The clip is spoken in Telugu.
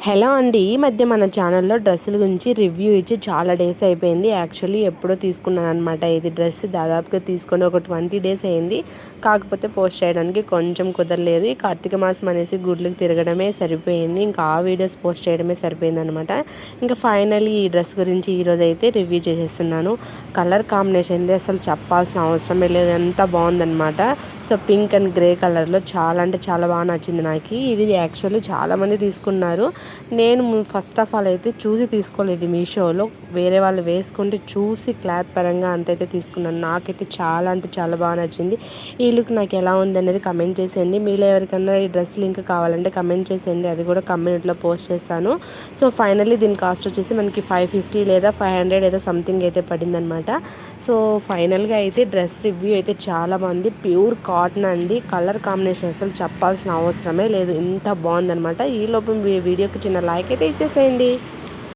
హలో అండి, ఈ మధ్య మన ఛానల్లో డ్రెస్సుల గురించి రివ్యూ ఇచ్చి చాలా డేస్ అయిపోయింది. యాక్చువల్లీ ఎప్పుడో తీసుకున్నాను అనమాట. ఇది డ్రెస్ దాదాపుగా తీసుకొని ఒక 20 డేస్ అయింది. కాకపోతే పోస్ట్ చేయడానికి కొంచెం కుదరలేదు. ఈ కార్తీక మాసం అనేసి గుడ్లకు తిరగడమే సరిపోయింది. ఇంకా ఆ వీడియోస్ పోస్ట్ చేయడమే సరిపోయింది అనమాట. ఇంకా ఫైనల్లీ ఈ డ్రెస్ గురించి ఈరోజు అయితే రివ్యూ చేసేస్తున్నాను. కలర్ కాంబినేషన్ అసలు చెప్పాల్సిన అవసరమే లేదు, ఎంత బాగుందనమాట. సో పింక్ అండ్ గ్రే కలర్లో చాలా అంటే చాలా బాగా నచ్చింది నాకు. ఇది యాక్చువల్లీ చాలామంది తీసుకున్నారు. నేను ఫస్ట్ ఆఫ్ ఆల్ అయితే చూసి తీసుకోలేదు మీషోలో, వేరే వాళ్ళు వేసుకుంటే చూసి క్లాత్ పరంగా అంతైతే తీసుకున్నాను. నాకైతే చాలా అంటే చాలా బాగా నచ్చింది. ఈ లుక్ నాకు ఎలా ఉంది అనేది కమెంట్ చేసేయండి. మీలో ఎవరికన్నా ఈ డ్రెస్ లింక్ కావాలంటే కమెంట్ చేసేయండి, అది కూడా కమ్యూనిటీలో పోస్ట్ చేస్తాను. సో ఫైనల్లీ దీని కాస్ట్ వచ్చేసి మనకి 550 లేదా 500 ఏదో సంథింగ్ అయితే పడిందనమాట. సో ఫైనల్గా అయితే డ్రెస్ రివ్యూ అయితే చాలా బాగుంది. ప్యూర్ కాటన్ అండి. కలర్ కాంబినేషన్ అసలు చెప్పాల్సిన అవసరమే లేదు, ఇంత బాగుందనమాట. ఈ లోపు వీడియోకి చిన్న లైక్ అయితే ఇచ్చేసేయండి.